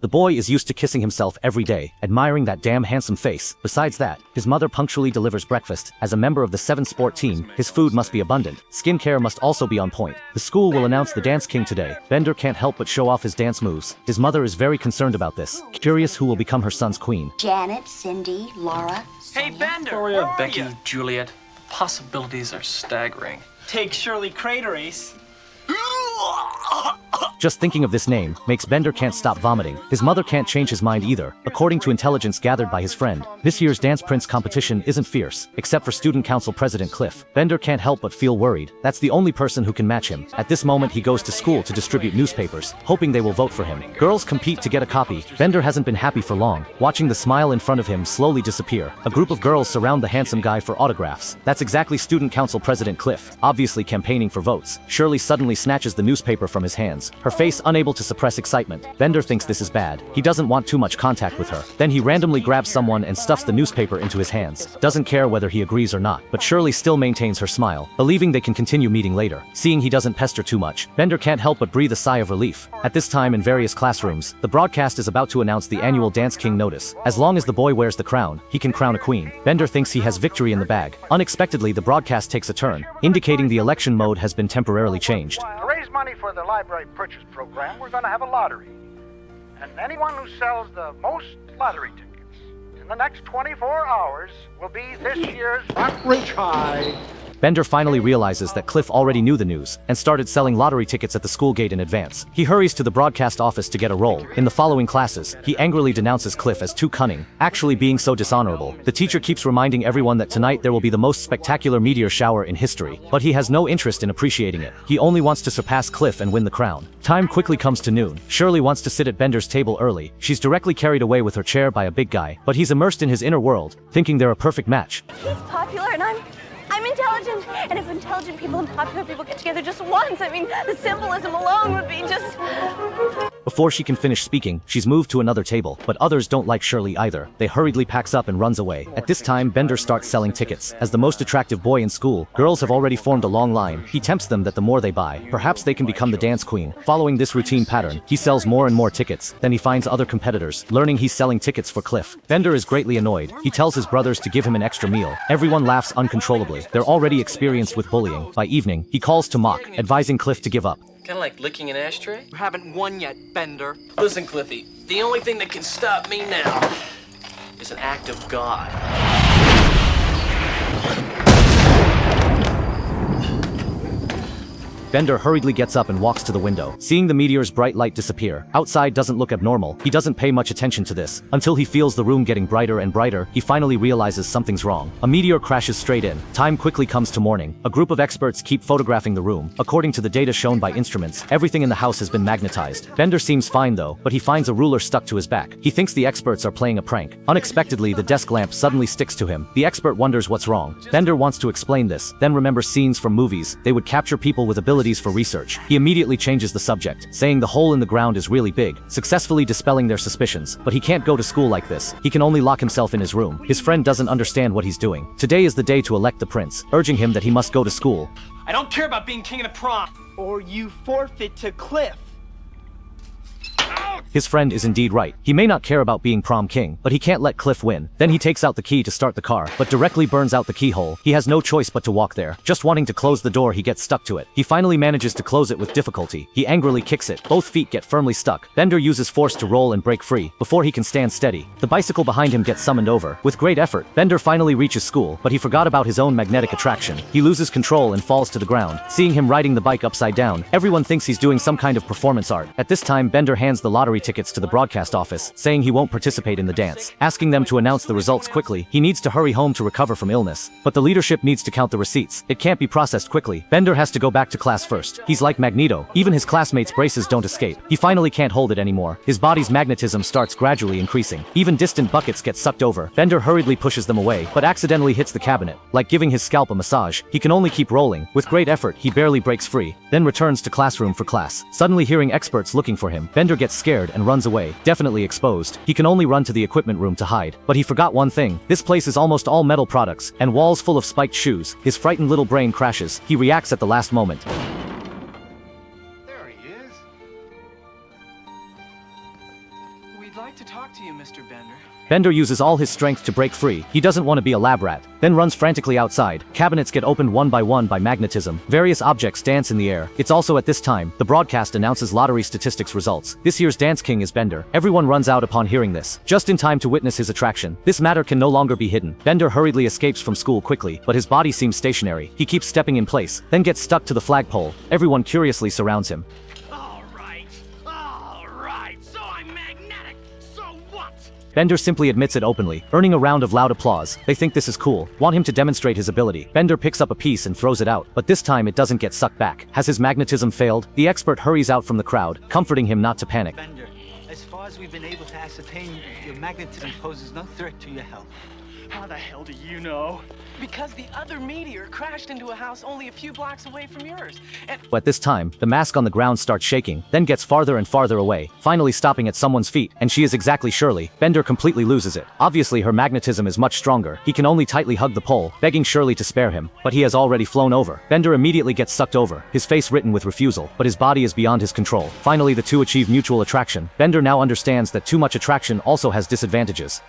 The boy is used to kissing himself every day, admiring that damn handsome face. Besides that, his mother punctually delivers breakfast. As a member of the 7-sport team, his food must be abundant. Skincare must also be on point. The school will announce the dance king today. Bender can't help but show off his dance moves. His mother is very concerned about this, curious who will become her son's queen. Janet, Cindy, Laura, Hey, Bender, Victoria, where are Becky, you? Juliet. Possibilities are staggering. Take Shirley Crater Ace. Just thinking of this name makes Bender can't stop vomiting. His mother can't change his mind either. According to intelligence gathered by his friend, this year's Dance Prince competition isn't fierce, except for Student Council President Cliff. Bender can't help but feel worried. That's the only person who can match him. At this moment he goes to school to distribute newspapers, hoping they will vote for him. Girls compete to get a copy. Bender hasn't been happy for long, watching the smile in front of him slowly disappear. A group of girls surround the handsome guy for autographs. That's exactly Student Council President Cliff, obviously campaigning for votes. Shirley suddenly snatches the newspaper from his hands, her face unable to suppress excitement. Bender thinks this is bad. He doesn't want too much contact with her. Then he randomly grabs someone and stuffs the newspaper into his hands. Doesn't care whether he agrees or not, but Shirley still maintains her smile, believing they can continue meeting later. Seeing he doesn't pester too much, Bender can't help but breathe a sigh of relief. At this time in various classrooms, the broadcast is about to announce the annual Dance King notice. As long as the boy wears the crown, he can crown a queen. Bender thinks he has victory in the bag. Unexpectedly, the broadcast takes a turn, indicating the election mode has been temporarily changed. To raise money for the library purchase program, we're going to have a lottery. And anyone who sells the most lottery tickets in the next 24 hours will be this year's Rockridge High. Bender finally realizes that Cliff already knew the news, and started selling lottery tickets at the school gate in advance. He hurries to the broadcast office to get a roll. In the following classes, he angrily denounces Cliff as too cunning, actually being so dishonorable. The teacher keeps reminding everyone that tonight there will be the most spectacular meteor shower in history, but he has no interest in appreciating it. He only wants to surpass Cliff and win the crown. Time quickly comes to noon. Shirley wants to sit at Bender's table early. She's directly carried away with her chair by a big guy, but he's immersed in his inner world, thinking they're a perfect match. He's popular and I'm intelligent, and if intelligent people and popular people get together just once, I mean, the symbolism alone would be just... Before she can finish speaking, she's moved to another table, but others don't like Shirley either. They hurriedly packs up and runs away. At this time, Bender starts selling tickets. As the most attractive boy in school, girls have already formed a long line. He tempts them that the more they buy, perhaps they can become the dance queen. Following this routine pattern, he sells more and more tickets. Then he finds other competitors, learning he's selling tickets for Cliff. Bender is greatly annoyed. He tells his brothers to give him an extra meal. Everyone laughs uncontrollably. They're already experienced with bullying. By evening, he calls to Mock, advising Cliff to give up. Kinda like licking an ashtray? You haven't won yet, Bender. Listen, Cliffy, the only thing that can stop me now is an act of God. Bender hurriedly gets up and walks to the window. Seeing the meteor's bright light disappear, outside doesn't look abnormal. He doesn't pay much attention to this, until he feels the room getting brighter and brighter. He finally realizes something's wrong. A meteor crashes straight in. Time quickly comes to morning. A group of experts keep photographing the room. According to the data shown by instruments, everything in the house has been magnetized. Bender seems fine though, but he finds a ruler stuck to his back. He thinks the experts are playing a prank. Unexpectedly, the desk lamp suddenly sticks to him. The expert wonders what's wrong. Bender wants to explain this, then remembers scenes from movies. They would capture people with abilities for research. He immediately changes the subject, saying the hole in the ground is really big, successfully dispelling their suspicions. But he can't go to school like this. He can only lock himself in his room. His friend doesn't understand what he's doing. Today is the day to elect the prince, urging him that he must go to school. I don't care about being king of the prom. Or you forfeit to Cliff. His friend is indeed right. He may not care about being prom king, but he can't let Cliff win. Then he takes out the key to start the car, but directly burns out the keyhole. He has no choice but to walk there. Just wanting to close the door, he gets stuck to it. He finally manages to close it with difficulty. He angrily kicks it. Both feet get firmly stuck. Bender uses force to roll and break free, before he can stand steady. The bicycle behind him gets summoned over. With great effort, Bender finally reaches school, but he forgot about his own magnetic attraction. He loses control and falls to the ground. Seeing him riding the bike upside down, everyone thinks he's doing some kind of performance art. At this time, Bender hands the lottery tickets to the broadcast office, saying he won't participate in the dance. Asking them to announce the results quickly, he needs to hurry home to recover from illness. But the leadership needs to count the receipts. It can't be processed quickly. Bender has to go back to class first. He's like Magneto. Even his classmates' braces don't escape. He finally can't hold it anymore. His body's magnetism starts gradually increasing. Even distant buckets get sucked over. Bender hurriedly pushes them away, but accidentally hits the cabinet. Like giving his scalp a massage, he can only keep rolling. With great effort, he barely breaks free, then returns to classroom for class. Suddenly hearing experts looking for him, Bender gets scared and runs away, definitely exposed. He can only run to the equipment room to hide. But he forgot one thing. This place is almost all metal products, and walls full of spiked shoes. His frightened little brain crashes. He reacts at the last moment. There he is. like to talk to you, Mr. Bender. Bender uses all his strength to break free. He doesn't want to be a lab rat. Then runs frantically outside. Cabinets get opened one by magnetism. Various objects dance in the air. It's also at this time, the broadcast announces lottery statistics results. This year's dance king is Bender. Everyone runs out upon hearing this, just in time to witness his attraction. This matter can no longer be hidden. Bender hurriedly escapes from school quickly, but his body seems stationary. He keeps stepping in place, then gets stuck to the flagpole. Everyone curiously surrounds him. So I'm magnetic. So what? Bender simply admits it openly, earning a round of loud applause. They think this is cool, want him to demonstrate his ability. Bender picks up a piece and throws it out, but this time it doesn't get sucked back. Has his magnetism failed? The expert hurries out from the crowd, comforting him not to panic. Bender, as far as we've been able to ascertain, your magnetism poses no threat to your health. How the hell do you know? Because the other meteor crashed into a house only a few blocks away from yours. And At this time, the mask on the ground starts shaking, then gets farther and farther away, finally stopping at someone's feet, and she is exactly Shirley. Bender completely loses it. Obviously her magnetism is much stronger. He can only tightly hug the pole, begging Shirley to spare him, but he has already flown over. Bender immediately gets sucked over, his face written with refusal, but his body is beyond his control. Finally the two achieve mutual attraction. Bender now understands that too much attraction also has disadvantages.